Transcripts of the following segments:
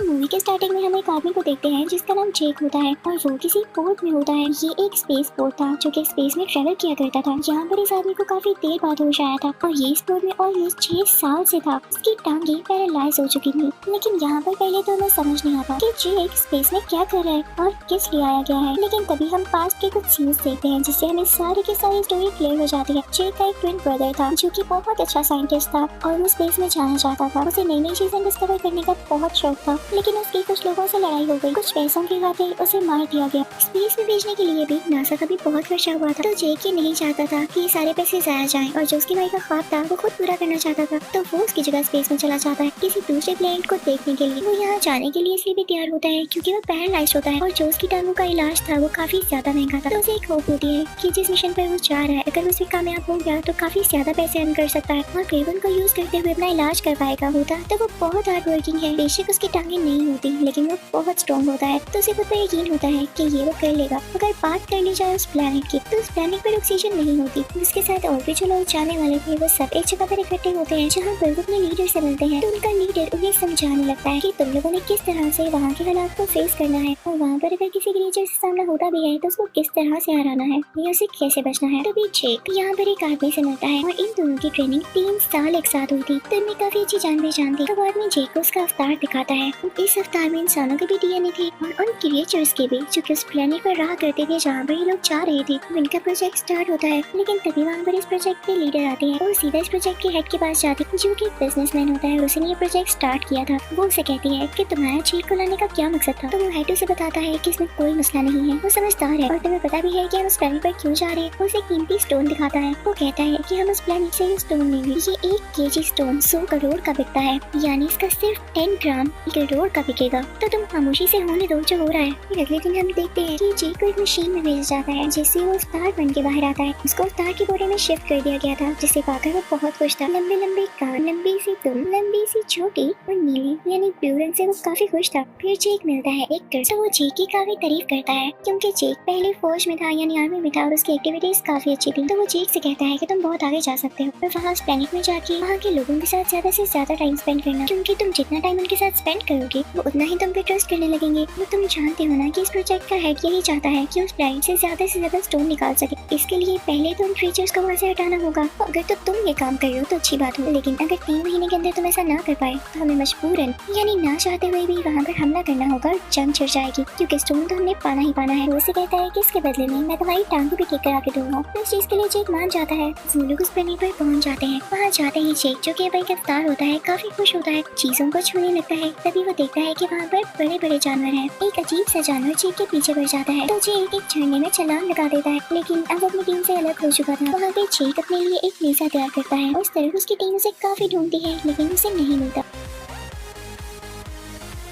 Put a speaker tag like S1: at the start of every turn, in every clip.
S1: तो मूवी के स्टार्टिंग में हम एक आदमी को देखते हैं जिसका नाम जेक होता है और वो किसी पोर्ट में होता है। ये एक स्पेस पोर्ट था जो कि स्पेस में ट्रेवल किया करता था। यहाँ पर इस आदमी को काफी देर बाद होश आया था और ये इस पोर्ट में ऑलमोस्ट 6 साल से था। उसकी टांगे पैरालाइज हो चुकी थी, लेकिन यहाँ पर पहले तो हमें समझ नहीं आता कि जेक स्पेस में क्या कर रहा है और किस लिए आया गया है। लेकिन तभी हम पास्ट के कुछ सीन्स देखते हैं जिससे हमें सारी की सारी स्टोरी क्लियर हो जाती है। जेक का एक ट्विन ब्रदर था जो कि बहुत अच्छा साइंटिस्ट था और वो स्पेस में जाना चाहता था। उसे नई नई चीजें डिस्कवर करने का बहुत शौक था, लेकिन उसकी कुछ लोगों से लड़ाई हो गई। कुछ पैसों के खातिर उसे मार दिया गया। स्पेस में भेजने के लिए भी नासा का भी बहुत खर्चा हुआ था। तो जेक ये नहीं चाहता था कि सारे पैसे जाया जाएं और जो उसकी भाई का ख्वाब था वो खुद पूरा करना चाहता था। तो वो उसकी जगह स्पेस में चला जाता है किसी दूसरे प्लेनेट को देखने के लिए। वो यहाँ जाने के लिए इसलिए भी तैयार होता है क्योंकि वो पैरालाइज्ड होता है और जो उसकी टांगों का इलाज था वो काफी ज्यादा महंगा था। तो उसे एक होप होती है कि जिस मिशन पर वो जा रहा है अगर उसमें कामयाब हो गया तो काफी ज्यादा पैसे अर्न कर सकता है और फिर उनको यूज करते हुए अपना इलाज कर पाएगा। होता तो वो बहुत हार्ड वर्किंग है। बेशक उसकी टांगे नहीं होती लेकिन वो बहुत स्ट्रॉन्ग होता है। तो उसे खुद पर यकीन होता है कि ये वो कर लेगा। अगर बात कर ली जाए उस प्लेनेट की तो उस प्लेनेट पर ऑक्सीजन नहीं होती। उसके साथ और भी जो लोग जाने वाले थे वो सब एक जगह पर इकट्ठे होते हैं जहाँ पर वो अपने लीडर से मिलते हैं। तो उनका लीडर उन्हें समझाने लगता है कि तुम लोगों ने किस तरह से वहाँ के हालात को फेस करना है और वहाँ पर अगर किसी क्रीचर से सामना होता भी है तो उसको किस तरह से हराना है या उसे कैसे बचना है। तभी जेक यहाँ पर एक आदमी से मिलता है और इन दोनों की ट्रेनिंग 3 साल एक साथ हुई थी। तो इनमें काफी अच्छी जान पहचान थी। तो आदमी जेक को उसका अवतार दिखाता है। इस अवतार में इंसानों के भी डीएनए थे और उन क्रिएचर्स के भी जो कि उस प्लेनेट पर रहा करते थे जहाँ पर ये लोग जा रहे थे। तो इनका प्रोजेक्ट स्टार्ट होता है, लेकिन तभी वहाँ पर इस प्रोजेक्ट के लीडर आते हैं और सीधा इस प्रोजेक्ट के हेड के पास जाती है जो कि एक बिजनेसमैन होता है। उसने ये प्रोजेक्ट स्टार्ट किया था। वो उसे कहती है कि तुम्हारा जेक को लाने का क्या मकसद था। तो वो हेड उसे बताता है कि इसमें कोई मसला नहीं है, वो समझदार है और तुम्हें पता भी है कि हम उस प्लेनेट पर क्यों जा रहे हैं। वो उसे कीमती स्टोन दिखाता है। वो कहता है कि हम उस प्लेनेट से स्टोन लेंगे। ये 1 केजी स्टोन 100 करोड़ का बिकता है, यानी इसका सिर्फ 10 ग्राम 1 करोड़ का बिकेगा। तो तुम खामोशी से होने दो जो हो रहा है। फिर अगले दिन हम देखते हैं कि जेक को एक मशीन में भेजा जाता है जिससे वो अवतार बन के बाहर आता है। उसको अवतार की बॉडी में शिफ्ट कर दिया गया था जिसे पाकर वो बहुत खुश था। लंबे लंबे कान, लंबी सी तुम, लंबी सी छोटी और नीली यानी ब्लू रंग से वो काफी खुश था। फिर जेक मिलता है एक तो वो जेक की काफी तारीफ करता है क्योंकि जेक पहले फौज में था यानी आर्मी में था और उसकी एक्टिविटीज काफी अच्छी थी। तो वो जेक से कहता है कि तुम बहुत आगे जा सकते हो और वहाँ उस प्लेनेट में जाके वहाँ के लोगों के साथ ज्यादा से ज्यादा टाइम स्पेंड करना, क्योंकि तुम जितना टाइम उनके साथ स्पेंड करोगे वो उतना ही तुम पे ट्रस्ट करने लगेंगे। वो तुम जानते हो ना कि इस प्रोजेक्ट का हेड यही चाहता है कि उस प्लेनेट से ज्यादा स्टोन निकाल सके। इसके लिए पहले तो उन क्रीचर्स को वहाँ से हटाना होगा। तो अगर तो तुम ये काम कर रहे हो तो अच्छी बात हो, लेकिन अगर 3 महीने के अंदर तुम ऐसा ना कर पाए तो हमें मजबूरन यानी ना चाहते हुए भी वहाँ पर हमला करना होगा और जंग छिड़ जाएगी, क्योंकि स्टोन तो हमने पाना ही पाना है। वो उसे कहता है कि इसके बदले में मैं तुम्हारी टांगों भी ठीक करा के दूंगा। तो इस चीज के लिए जेक मान जाता है। वो लोग उस प्लेनेट पर पहुंच जाते हैं। वहाँ जाते ही जेक जो कि अब एक अवतार होता है काफी खुश होता है, चीजों को छूने लगता है। तभी वो देखता है कि वहाँ पर बड़े बड़े जानवर हैं। एक अजीब सा जानवर जेक के पीछे बढ़ जाता है तो जेक एक झरने में छलांग लगा देता है, लेकिन अब अपनी टीम से अलग हो चुका था। वहाँ पे जेक अपने लिए एक वीजा तैयार करता है और इस तरह उसकी टीम उसे काफी ढूंढती है लेकिन उसे नहीं मिलता।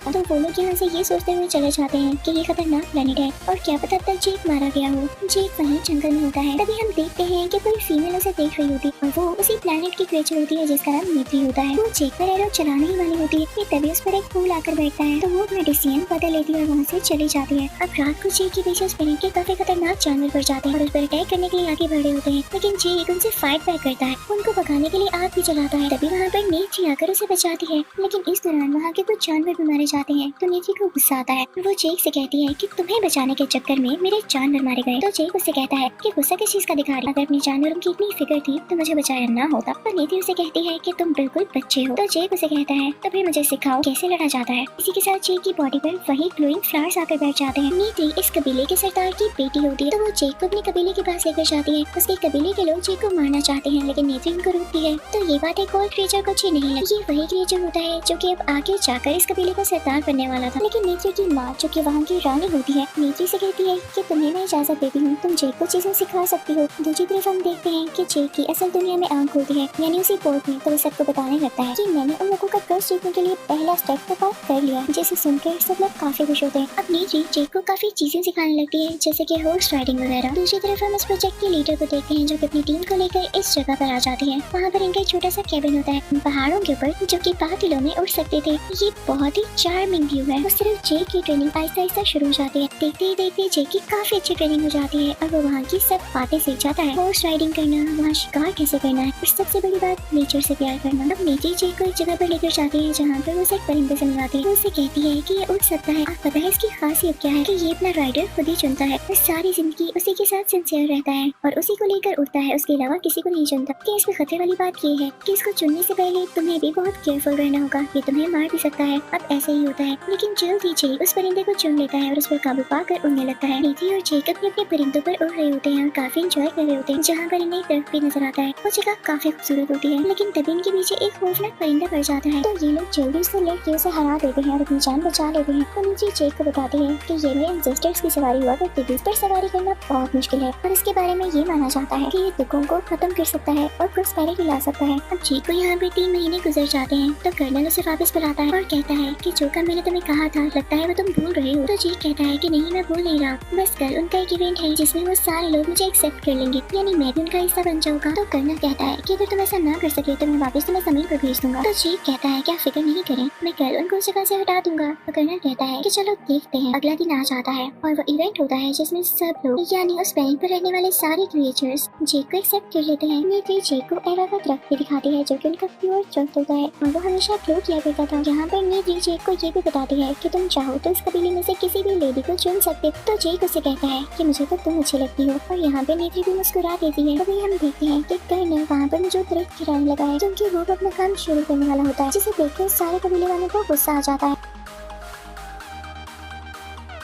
S1: तो वो लोग यहाँ से ये सोचते हुए चले जाते हैं कि ये खतरनाक प्लेनेट है और क्या पता तक जेक मारा गया हो। जेक वहीं जंगल में होता है। तभी हम देखते हैं कि कोई फीमेल उसे देख रही होती है और वो उसी प्लेनेट की क्रिएचर होती है जिसका नाम नीति होता है। वो जेक पर एरो चलाने ही वाली होती है कि तभी उस पर एक फूल आकर बैठता है तो वो अपना डिसीजन बदल लेती है और वहाँ से चली जाती है। अब रात को जेक के पीछे उस प्लेनेट के काफी खतरनाक जानवर बढ़ जाते हैं और उस पर अटैक करने के लिए आगे बढ़ रहे होते हैं, लेकिन जेक उनसे फाइट बैक करता है। उनको भगाने के लिए आग भी जलाता है। तभी वहाँ पर नीति आकर उसे बचाती है, लेकिन इस दौरान वहाँ के कुछ जानवर भी मारे जाते हैं। तो नीति को गुस्सा आता है। वो जेक से कहती है कि तुम्हें बचाने के चक्कर में मेरे जानवर मारे गए। तो जेक उससे कहता है कि गुस्सा किस चीज का दिखा रही, अगर अपने जानवरों की इतनी फिक्र थी तो मुझे बचाया ना होता। तो नीति उसे कहती है कि तुम बिल्कुल बच्चे हो। तो जेक उसे कहता है तो फिर मुझे सिखाओ कैसे लड़ा जाता है। इसी के साथ जेक की बॉडी पर वही ग्लोइंग फ्लावर्स आकर बैठ जाते हैं। नीति इस कबीले के सरदार की बेटी होती है तो वो जेक को अपने कबीले के पास लेकर जाती है। उसके कबीले के लोग जेक को मारना चाहते हैं लेकिन नीति उनको रोकती है। तो ये बात एक और क्रिएचर को अच्छी नहीं लगी। ये वही क्रिएचर होता है जो कि अब आगे जाकर इस कबीले का सरदार बनने वाला था। लेकिन नीति की माँ जो कि वहाँ की रानी होती है नीति से कहती है कि तुम्हें मैं इजाजत देती हूँ, तुम जेक को चीजें सिखा सकती हो। दूसरी तरफ हम देखते हैं कि जेक की असल दुनिया में आंख होती है यानी उसी पोर्ट में। तो वो सबको बताने लगता है कि मैंने उन लोगों का ट्रस्ट जीतने के लिए पहला स्टेप तो पास कर लिया, जिसे सुनकर सब लोग काफी खुश होते हैं। अब नीति जेक को काफी चीजें सिखाने लगती है जैसे कि हॉर्स राइडिंग वगैरह। दूसरी तरफ हम इस प्रोजेक्ट के लीडर को देखते हैं जो कि अपनी टीम को लेकर इस जगह पर आ जाती है। वहाँ पर इनका एक छोटा सा कैबिन होता है पहाड़ों के ऊपर जो कि बादलों में उड़ सकते थे। ये बहुत ही चार्मिंग व्यू है। उस तरफ जेक की ट्रेनिंग आहिस्ता आहिस्ता शुरू हो जाती है। देखते ही देखते जेक की काफी अच्छी ट्रेनिंग हो जाती है और वो वहाँ की सब बातें सीख जाता है। हॉर्स राइडिंग करना, वहाँ शिकार कैसे करना है और सबसे बड़ी बात नेचर से प्यार करना। अब नेत्री जेक को एक जगह पर लेकर जाती है जहाँ पर वो उसे एक परिंदे से मिलाती है। वो उसे कहती है कि ये उड़ सकता है। आप पता है इसकी खासियत क्या है कि ये अपना राइडर खुद ही चुनता है और सारी जिंदगी उसी के साथ सिंसियर रहता है और उसी को लेकर उड़ता है, उसके अलावा किसी को नहीं चुनता। कि इसमें खतरे वाली बात ये है कि इसको चुनने से पहले तुम्हें भी बहुत केयरफुल रहना होगा, ये तुम्हें मार भी सकता है। अब ऐसे ही होता है, लेकिन जल्द ही जेक उस परिंदे को चुन लेता है और उस पर काबू पाकर उड़ने लगता है। नेत्री और जेक अपने अपने परिंदों पर उड़ रहे होते हैं और काफी एंजॉय कर रहे होते हैं। जहाँ पर इन्हें दर्द भी नजर आता है। वो जगह काफी खूबसूरत होती है, लेकिन तभी इनके पीछे एक खौफनाक परिंदा पड़ जाता है। तो ये लोग जल्दी से लड़कियों से हरा देते हैं और अपनी जान बचा लेते हैं। तो नेत्री जेक को बताती है कि ये मेरे एंसेस्टर्स की सवारी हुआ करती थी, इस पर सवारी करना बहुत मुश्किल है और इसके बारे में ये माना जाता है कि ये दुखों को खत्म कर सकता है और प्रॉस्पेरिटी ला सकता है। अब जेक को यहाँ पे 3 महीने गुजर जाते हैं तो कर्नल उसे वापस बुलाता है और कहता है कि जो काम मैंने तुम्हें कहा था लगता है वो तुम भूल रहे हो। तो जेक कहता है कि नहीं, मैं भूल नहीं रहा, बस कल उनका एक इवेंट है जिसमें वो सारे लोग मुझे एक्सेप्ट कर लेंगे, यानी मैं भी उनका हिस्सा बन जाऊंगा। तो कर्नल कहता है कि अगर तुम ऐसा ना कर सके तो मैं वापस तुम्हें जमीन पर भेज दूंगा। तो जेक कहता है कि आप फिक्र नहीं करें, मैं कल उनको उस जगह से हटा दूंगा। तो कर्नल कहता है कि चलो देखते हैं। अगला दिन आ जाता है और वो इवेंट होता है जिसमें सब लोग यानी उस प्लेनेट पर रहने वाले सारे क्रिएचर्स जेक को एक्सेप्ट कर लेते हैं। नेत्री जेक को एवा का दरख्त भी दिखाती है जो कि उनका प्योर दरख्त होता है और वो हमेशा ग्लो किया करता था। यहाँ पर नेत्री जेक को ये भी बताती है कि तुम चाहो तो इस कबीले में से किसी भी लेडी को चुन सकते। तो जेक उसे कहता है कि मुझे तो तुम अच्छी लगती हो और यहाँ पे नेत्री भी मुस्कुरा देती है। तभी हम देखते हैं कि कर्नल वहाँ पर जो दरख्त गिराने लगा है क्योंकि वो अपना काम शुरू करने वाला होता है, जिसे देखकर सारे कबीले वालों को गुस्सा आ जाता है।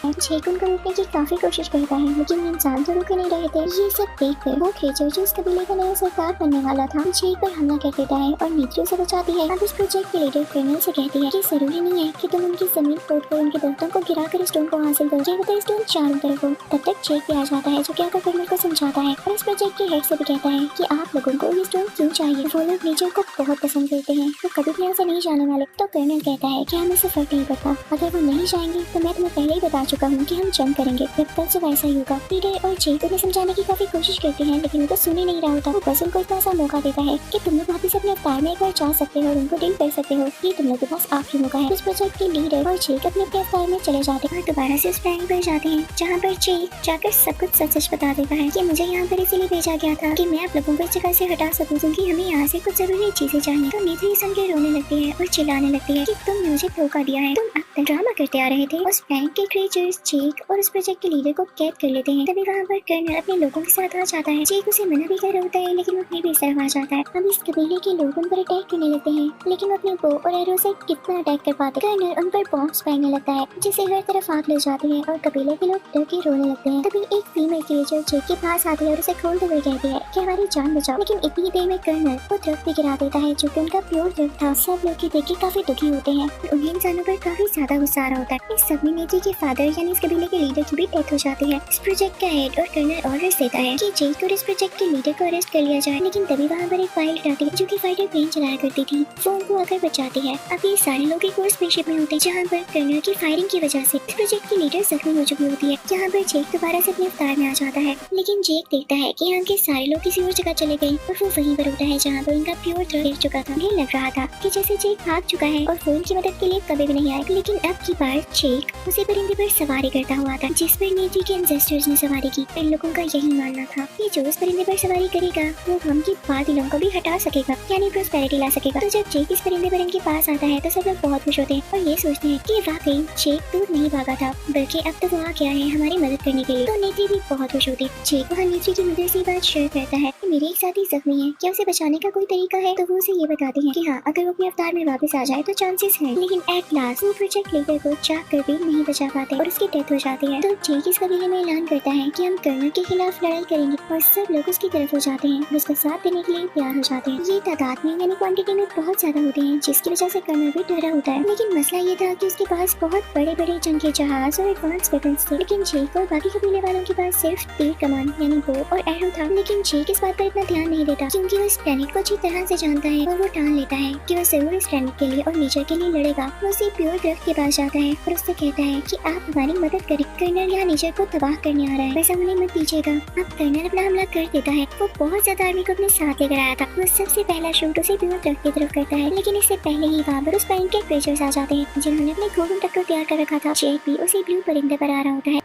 S1: जेक उनको रोकने की काफी कोशिश करता है लेकिन इंसान तो रुके नहीं रहे थे। ये सब देखकर वो क्रिएचर जो इस कबीले का नया सरदार बनने वाला था जेक पर हमला कर देता है और नेत्री उसे बचाती है। अब इस प्रोजेक्ट के लीडर कर्नल से कहती है कि जरूरी नहीं है कि तुम उनकी जमीन खोद कर उनके दरख्तों को गिरा कर स्टोन को हासिल करो, जेक होता है स्टोन चारों तरफ हो। तब तक जेक भी आ जाता है जो क्या कर कर्नल को समझाता है और इस प्रोजेक्ट के हेड से भी कहता है कि आप लोगों को ये स्टोन क्यों चाहिए। वो लोग नेचर को बहुत पसंद करते हैं, वो कभी भी यहाँ से नहीं जाने वाले। तो कर्नल कहता है कि हमें से फर्क नहीं पड़ता, अगर वो नहीं जाएंगे तो मैं तुम्हें पहले ही बता चुका हूँ कि हम जंग करेंगे, जब कल से वैसा ही होगा। लीडर और जेक उन्हें समझाने की काफी कोशिश करते हैं लेकिन उनको सुन ही नहीं रहा होता। वो बस उनको इतना सा मौका देता है कि तुम लोग वापस अपने अवतार में एक बार जा सकते हो और उनको डील कर सकते हो, ये तुम लोग के पास आखिरी मौका है। इस प्रोजेक्ट के लीडर और जेक अपने अपने अवतार में चले जाते हैं और दोबारा से उस प्लान पर जाते हैं जहाँ पर जेक जाकर सब कुछ सच सच बता देता है कि मुझे यहाँ पर इसीलिए भेजा गया था कि मैं आप लोगों को इस जगह से हटा सकूं क्योंकि हमें यहाँ से कुछ जरूरी चीजें चाहिए। तो नेत्री सुन के रोने लगती है और चिल्लाने लगती है कि तुमने मुझे धोखा दिया है, तुम अब तक ड्रामा करते आ रहे थे। उस बैंक के क्रिएचर्स जेक और उस प्रोजेक्ट के लीडर को कैद कर लेते हैं। तभी वहाँ पर कर्नल अपने लोगों के साथ आ जाता है। जेक उसे मना भी कर रहा होता है लेकिन वो अपने भी इस तरफ आ जाता है। अब इस कबीले के लोग उन पर अटैक करने लगते हैं लेकिन वो अपने बो और एरो से कितना अटैक कर पाते। कर्नल उन पर बॉम्ब्स फेंकने लगता है जिससे हर तरफ आग लग जाती है और कबीले के लोग डर के रोने लगते हैं। तभी एक फीमेल क्रिएचर जेक के पास आती है और उसे खोलते हुए कहती है कि हमारी जान बचाओ, लेकिन इतनी देर में कर्नल वो दरख्त भी गिरा देता है जो कि उनका प्योर दरख्त था। सब लोग देख के काफी दुखी होते हैं और उन्हें इंसानों पर काफी ज्यादा गुस्सा आ रहा होता है। इस सब में नेत्री के फादर यानी इस कबीले के लीडर की भी डेथ हो जाती है। इस प्रोजेक्ट का हेड और कर्नल ऑर्डर देता है कि जेक और इस प्रोजेक्ट के लीडर को अरेस्ट कर लिया जाए, लेकिन तभी वहाँ पर एक पायलट आती है जो कि फाइटर प्लेन चलाया करती थी, वो उनको आकर बचाती है। अब ये सारे लोग एक और स्पेसशिप में होते हैं जहाँ पर कर्नल की फायरिंग की वजह से इस प्रोजेक्ट की लीडर जख्मी हो चुकी होती है। यहाँ पर जेक दोबारा से अपने अवतार में आ जाता है लेकिन जेक देखता है कि यहाँ के सारे लोग किसी और जगह चले गए और वो वहीं पर होता है जहाँ पर उनका प्योर दर्द गिर चुका था। उन्हें लग रहा था कि जैसे जेक भाग चुका है और वो उनकी मदद के लिए कभी भी नहीं आए, लेकिन अब की बार जेक उसी परिंदे पर सवारी करता हुआ था जिस पर नेत्री के एंसेस्टर्स ने सवारी की। इन लोगों का यही मानना था कि जो इस परिंदे पर सवारी करेगा वो हम की बादलों को भी हटा सकेगा यानी प्रॉस्पेरिटी ला सकेगा। तो जब जेक इस परिंदे पर इनके पास आता है तो सब लोग बहुत खुश होते हैं और ये सोचते हैं कि वाकई जेक दूर नहीं भागा था बल्कि अब तो वो आ गया है हमारी मदद करने के लिए। तो नेत्री भी बहुत खुश होती है। जेक वहाँ नेत्री की मदद से बात शेयर करता है कि मेरे एक साथी जख्मी है, क्या उसे बचाने का कोई तरीका है। तो वो उसे ये बताती है कि हाँ, अगर वो अपने अवतार में वापस आ जाए तो चांसेस है, लेकिन एट लास्ट वो प्रोजेक्ट लीडर को चाक कर भी नहीं बचा पाते और उसकी डेथ हो जाती है। तो जेक इस कबीले में ऐलान करता है कि हम कर्नल के खिलाफ लड़ाई करेंगे और सब लोग उसकी तरफ हो जाते हैं और उसका साथ देने के लिए तैयार हो जाते हैं। ये तादाद में यानी क्वांटिटी में बहुत ज्यादा होते हैं जिसकी वजह से कर्नल भी डरा होता है। लेकिन मसला ये था कि उसके पास बहुत बड़े बड़े जंग के जहाज और एडवांस वेपन्स थे, लेकिन जेक और बाकी कबीले वालों के पास सिर्फ तीर कमान यानी बो और एरो था। लेकिन जेक इस बात पर इतना ध्यान नहीं देता क्योंकि वो इस प्लेनेट को अच्छी तरह से जानता है और वो ठान लेता है कि वो जरूर इस प्लेनेट के लिए और नेचर के लिए लड़ेगा। वो उसी प्योर दरख्त के पास जाता है और उससे कहता है कि आप हमारी मदद करें, कर्नल यहाँ नेचर को तबाह करने आ रहा है, वैसा उन्हें मत दीजिएगा। अब कर्नल अपना हमला कर देता है। वो बहुत ज्यादा आर्मी को अपने साथ लेकर आया था। वो सबसे पहला शूट उसी प्योर दरख्त की तरफ करता है, लेकिन इससे पहले ही वहाँ पर उस प्लेनेट के क्रीचर्स आ जाते हैं जिन्होंने अपने गोल्डन टक्कर तैयार कर रखा था। जेक भी उसी ब्लू परिंदे पर आ रहा होता है।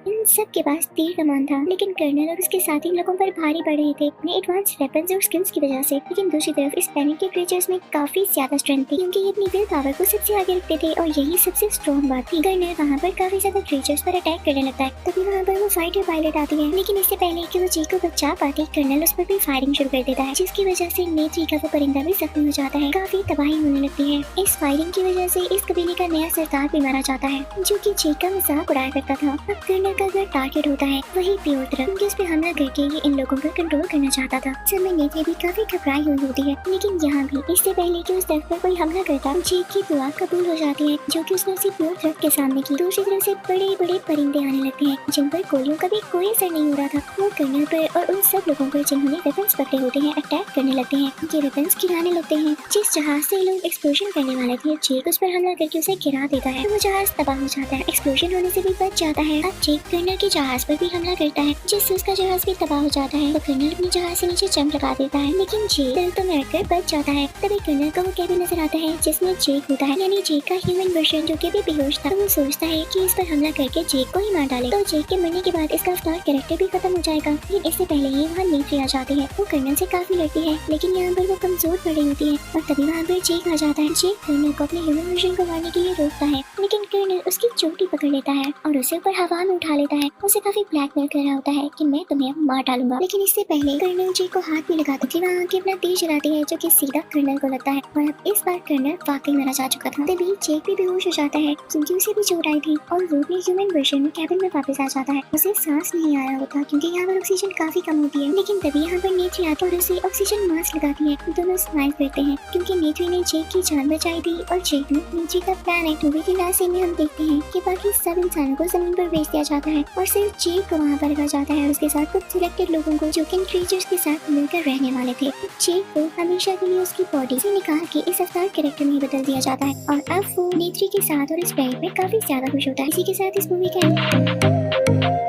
S1: इन सब के पास तीर कमान था, लेकिन कर्नल और उसके साथी लोगों पर भारी पड़ रहे थे अपने एडवांस वेपन्स और स्किल्स की वजह से। लेकिन दूसरी तरफ इस प्लेनेट के क्रीचर्स में काफी ज्यादा स्ट्रेंथ थी क्योंकि ये अपनी विल पावर को सबसे आगे रखते थे और यही सबसे स्ट्रॉन्ग बात थी। कर्नल वहाँ पर काफी ज्यादा क्रीचर्स पर अटैक करने लगता है। तभी वहाँ पर वो फाइटर पायलट आती है, लेकिन इससे पहले कि वो जेक को बचा पाती, कर्नल उस पर भी फायरिंग शुरू कर देता है, जिसकी वजह से नेत्री का वो परिंदा भी जख्मी हो जाता है। काफी तबाही होने लगती है। इस फायरिंग की वजह से इस कबीले का नया सरदार भी मारा जाता है जो की जेक का मजाक उड़ाया करता था। अब कर्नल का घर टारगेट होता है वही प्योर दरख्त, क्योंकि उस पे हमला करके ये इन लोगों पर कंट्रोल करना चाहता था। समय नेत्री भी काफी घबराई हुई होती है, लेकिन यहाँ भी इससे पहले कि उस दरख्त पर कोई हमला करता, जेक की दुआ कबूल हो जाती है जो कि उसने उसी प्योर दरख्त के सामने की। दूसरी तरफ से बड़े बड़े परिंदे आने लगते हैं जिन पर गोलियों का भी कोई असर नहीं हो रहा था। वो कर्नल पर और उन सब लोगों पर जिन्होंने वेपन्स पकड़े होते हैं अटैक करने लगते हैं। ये वेपन्स गिराने लगते हैं। जिस जहाज से लोग एक्सप्लोजन करने वाले थे, जेक उस पर हमला करके उसे गिरा देता है। वो जहाज तबाह हो जाता है, एक्सप्लोजन होने से भी बच जाता है। अब जेक कर्नल के जहाज पर भी हमला करता है, जिससे उसका जहाज भी तबाह हो जाता है। तो कर्नल अपने जहाज से नीचे जंप लगा देता है, लेकिन जेक दरख्तों में अटकर बच जाता है। तभी कर्नल को वो कैबिन नजर आता है जिसमें जेक होता है, यानी जेक का ह्यूमन वर्जन जो कि अभी बेहोश था। तो वो सोचता है कि इस पर हमला करके जेक को ही मार डाले, तो जेक के मरने के बाद इसका अवतार कैरेक्टर भी खत्म हो जाएगा। लेकिन इससे पहले ही वहाँ नेत्री आ जाती है। वो कर्नल से काफी लड़ती है, लेकिन यहाँ पर वो कमजोर पड़ रही होती है और तभी वहाँ पर जेक आ जाता है। जेक कर्नल को अपने ह्यूमन वर्जन को मारने के लिए रोकता है, लेकिन कर्नल उसकी चोटी पकड़ लेता है और उसे ऊपर हवा में उठा लेता है। उसे काफी ब्लैकमेल कर रहा होता है कि मैं तुम्हें अब मार डालूंगा। लेकिन इससे पहले कर्नल जेक को हाथ भी लगाती थी, वहाँ आके अपना तीर चलाती है जो कि सीधा कर्नल को लगता है और अब इस बार कर्नल वाकई मारा जा चुका था। तभी जेक भी बेहोश हो जाता है क्योंकि उसे भी चोट आई थी और वो भी ह्यूमन वर्जन में कैबिन में वापस आ जाता है। उसे सांस नहीं आ रहा होता क्योंकि यहाँ पर ऑक्सीजन काफी कम होती है। लेकिन तभी यहाँ पर नेत्री आती है और उसे ऑक्सीजन मास्क लगाती है। दोनों स्माइल करते हैं क्योंकि नेत्री ने जेक की जान बचाई थी और जेक ने नेत्री का प्लान है। मूवी की लास्ट सीन में हम देखते हैं कि बाकी सब इंसानों को जमीन पर भेज दिया जाता है और सिर्फ जेक को वहाँ पर रखा जाता है, उसके साथ कुछ सिलेक्टेड लोगों को जो कि इन क्रीचर्स के साथ मिलकर रहने वाले थे। जेक को हमेशा के लिए उसकी बॉडी से निकाल के इस अवतार कैरेक्टर में बदल दिया जाता है और अब वो नेत्री के साथ और इस प्लेनेट में काफी ज्यादा खुश होता है। इसी के साथ इस मूवी का